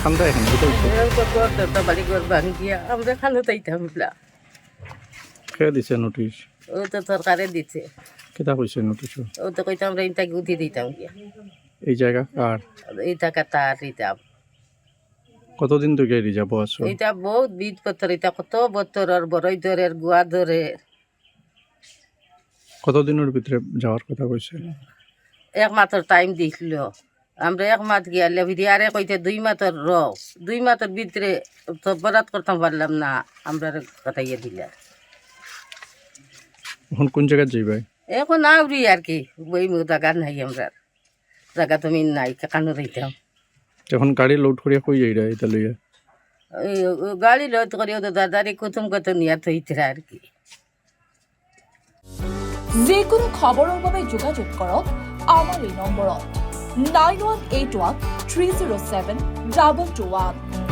খান্দা এখানে এটা বাড়ি ঘর ভাঙিয়া আমরা খানো তাইতাম খেয়ে দিছে নোটিশ ও তো সরকারে দিচ্ছে কেটা কইছে নোটিশ ও তো কইতাম আমরা ইনটাকে উঠি দিতাম গিয়া এই জায়গা কার এই টাকা তার দিতাম কতদিন থেকে রিজার্ভ আছো এটা বহুত বিদ পত্র এটা কত বছরের বড়ই ধরের গুয়া ধরে কতদিনের ভিতরে যাওয়ার কথা কইছে এক মাসের টাইম দিছিল আমরা এক মাস গিয়ালে ভিডিয়ারে কইতে 2 মাসের 2 মাসের ভিতরে তো বরাত করতাম পারলাম না আমরা কথাইয়ে দিলা এখন কোন জায়গায় যাইবাই এখন আউরি আর কি বই মু জায়গা নাই আমরা জায়গা তুমি নাই কানো রইতাম এখন গাড়ি লোড করিয়া কই যাইরা এটা লইয়া গাড়ি লোড করিও তো দাদারে কুতুম কত নিয়া থইতরা আর কি যিকোনো খবৰৰ বাবে যোগাযোগ কৰক আমাৰ এই নম্বৰত 9181 307 2221